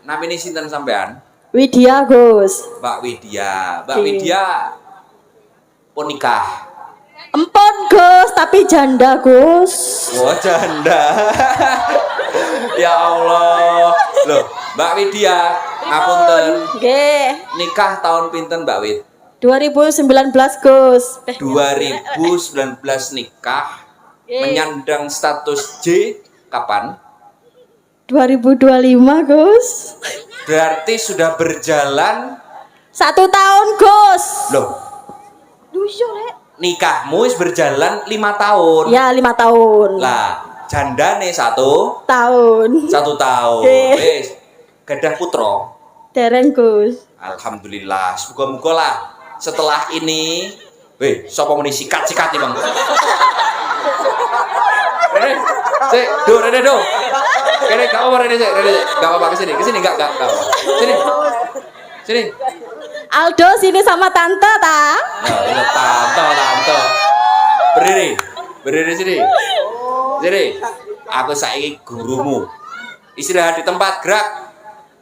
namine sinten sampean? Widya, Gus. Mbak Widya. Mbak Widya pun nikah. Empon, Gus, tapi janda, Gus. Oh, janda. Ya Allah. Loh, Mbak Widya, ngapunten. Nggih. Nikah tahun pinten, Mbak Wid? 2019, Gus. 2019 nikah. Menyandang status J kapan? 2025, Gus. Berarti sudah berjalan 1 tahun, Gus. loh. Nikahmu wis berjalan 5 tahun. Ya, 5 tahun. Lah, jandane 1 tahun. 1 tahun. Wis gadah putra. Dereng, Gus. Alhamdulillah. Semoga-moga lah setelah ini, sapa muni sikat-sikat nih, Bang. Rene, sik, Rene, Rene, gak apa-apa, Rene, sik, Rene, gak apa-apa, kesini, gak apa. Sini. Aldo sini sama tante, ta? Nah, ini tante. Berdiri sini. Aku saiki gurumu. Istirahat di tempat, gerak.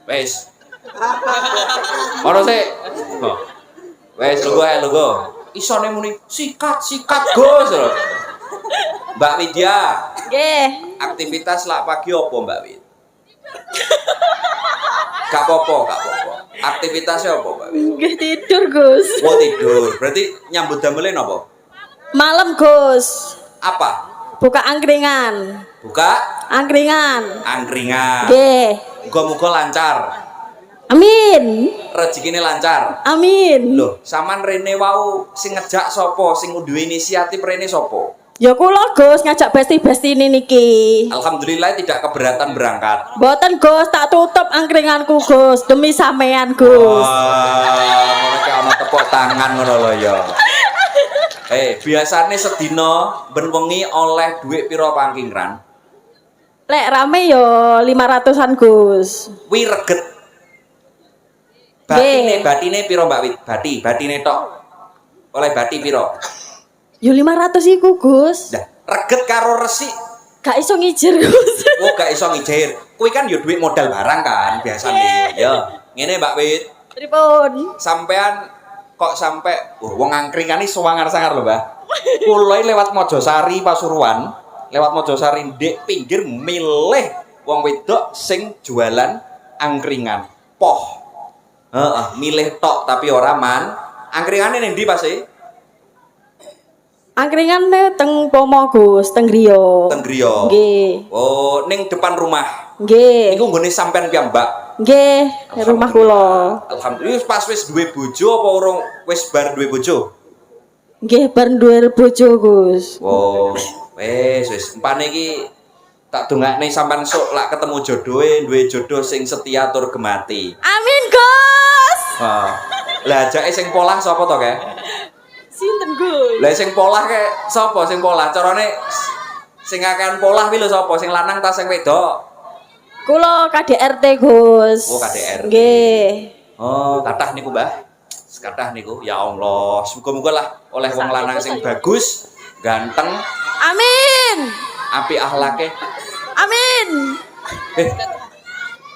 Wes. Ono sik. Wes, lugo. Isone muni sikat, Gus. Mbak Widya. Nggih. Aktivitas lak pagi apa, Mbak Wid? Gak apa-apa. Aktivitasnya apa, Mbak Wid? Nggih tidur, Gus. Oh, tidur. Berarti nyambut damele napa? Malam, Gus. Apa? Buka angkringan. Angkringan. Nggih. Muga-muga lancar. Amin. Rezekine lancar. Amin. Loh, sampean rene wau sing ngejak sapa? Sing duwe inisiatif rene sapa? Ya kula, Gus, ngajak besti-besti ini niki. Alhamdulillah tidak keberatan berangkat. Mboten, Gus, tak tutup angkringanku, Gus, demi sampean, Gus. Ngono ki ana tepuk tangan ngono lho ya. Biasane sedina ben wengi oleh dhuwit pira pangkingran? Lek rame yo 500-an, Gus. Wi reget. Batine pira, Mbak Wid? Batine tok. Oleh bati pira? Yo 500 iku, Gus. Dah, reget karo resik. Gak iso ngijir, Gus. Oh, gak iso ngijir. Kuwi kan yo duit modal barang kan biasane. Ya, ngene Mbak Wid. Pripun? Sampean kok sampe wong angkringan iki suwangar-sangar lho, Mbah. Kula lewat Mojosari Pasuruan, lewat Mojosari ndek pinggir milih wong wedok sing jualan angkringan. Poh. Milih tok tapi ora man. Angkringane ning ndi Pas? Angkringane teng Pomo, Gus, teng Griya. Nggih. Oh, ning depan rumah. Nggih. Niku nggone sampean piyambak. Nggih, rumah kula. Alhamdulillah pas wis duwe bojo apa urung wis bar duwe bojo? Nggih, bar duwe bojo, Gus. Oh, wis empane iki tak dongakne sampean sok lak ketemu jodohe, duwe jodoh sing setia tur gemati. Amin, Gus. Lah jake sing polah sapa to, Kek? Sinten, Gus? Lah sing polah kek sapa sing polah? Carane sing akan polah kuwi lho sapa? Sing lanang ta sing wedok? Kula KDRT, Gus. Oh, KDRT. Nggih. Oh, kathah niku, Mbah. Kathah niku. Ya Allah, muga-muga lah oleh wong lanang sing bagus, ganteng. Amin. Apik akhlake. Amin.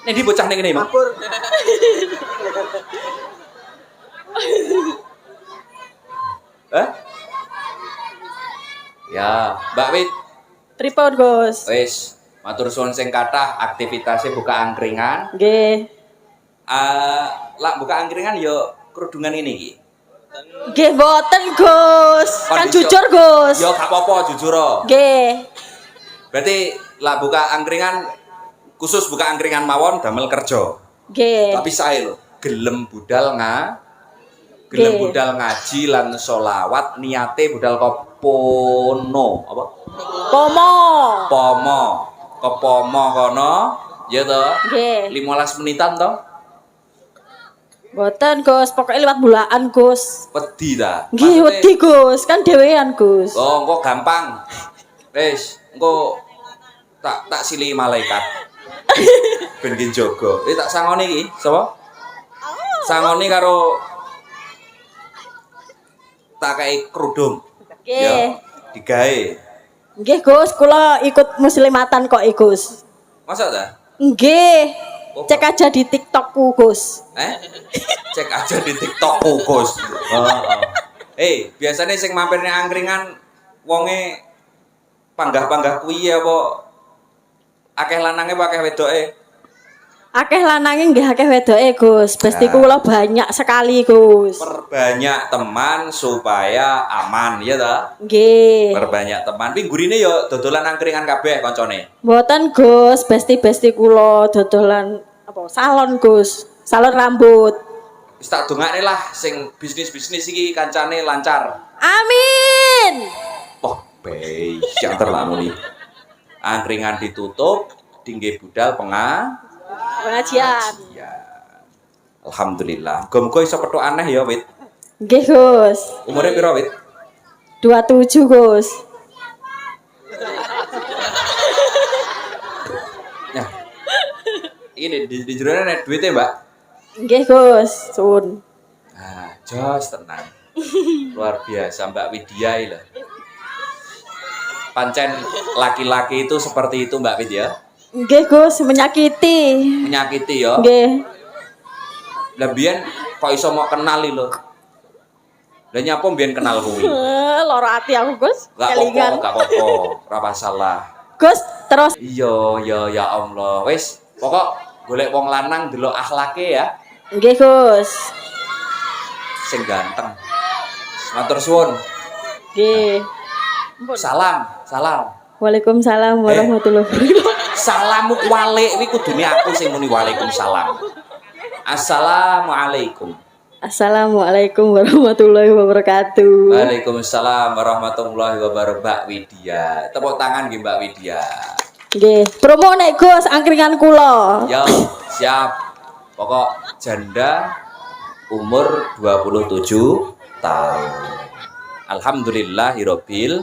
Nek di bocah ning kene, Mak. Ya, Mbak Wid. Pripun, Gus? Wis, matur suwun sing kathah aktivitasnya buka angkringan. Nggih. Lak buka angkringan yo kerudungan ini iki. Nggih mboten, Gus. Kan jujur, Gus. Yo gak apa-apa jujur. Nggih. Berarti lak buka angkringan khusus buka angkringan mawon damel kerja. Nggih. Tapi sae lho, gelem budal ngaji lan sholawat niate budal kopono apa? Pomo. Kepomo kono, ya toh? Nggih. 15 menitan toh? Mboten, Gus. Pokoke liwat bulaan, Gus. Wedi ta? Nggih, wedi, Gus. Kan dhewean, Gus. Oh, engko gampang. Wis, engko tak sili malaikat. Ben ki jaga. Tak sangoni iki, sapa? Sangoni karo tak kei kerudung. Nggih. Ya, digawe. Nggih, Gus, kula ikut muslimatan kok, Gus. Masa ta? Nggih. Cek aja di TikTokku, Gus. Cek aja di TikTok Gus. Biasanya sing mampir ning angkringan wonge panggah-panggah kuwi apa akeh lanange apa akeh wedoke? Akeh lanange nggih akeh wedoke, Gus. Besti kula banyak sekali, Gus. Perbanyak teman supaya aman, ya ta? Nggih. Perbanyak teman. Kuwi gurine ya dodolan angkringan kabeh koncone. Mboten, Gus. Besti-besti kula dodolan apa salon, Gus. Salon rambut. Wis tak dongakne lah sing bisnis-bisnis iki kancane lancar. Amin. Oh, yang terlamuni. Angkringan ditutup, tinggi budal pengajian. Alhamdulillah. Muga-muga iso petuk aneh ya, Wit. Nggih, Gus. Umure piro, Wit? 27, Gus. Ya. Ini di jerone nek duite, Mbak. Nggih, Gus. Sun. Jos tenang. Luar biasa Mbak Widya lho. Pancen laki-laki itu seperti itu Mbak Widya. Nggih, Gus, menyakiti. Menyakiti ya. Nggih. Lah biyen kok iso mau kenal lho. Lah nyapa biyen kenal kuwi? Lara ati aku, Gus. Gak apa-apa, ora masalah. Gus, terus Iya, ya Allah. Wis, pokok golek wong lanang delok akhlake ya. nggih, Gus. Sing ganteng. Matur suwun. Nggih. Salam. Waalaikumsalam warahmatullahi wabarakatuh. Salamu walik kuwi kudune aku sing muni waalaikumsalam. Assalamualaikum. Assalamualaikum warahmatullahi wabarakatuh. Waalaikumsalam warahmatullahi wabarakatuh. Mbak Widya. Tepuk tangan nggih Mbak Widya. Nggih, promo nek Gus angkringan kula. Yo, siap. Pokok janda umur 27 tahun. Alhamdulillahirabbil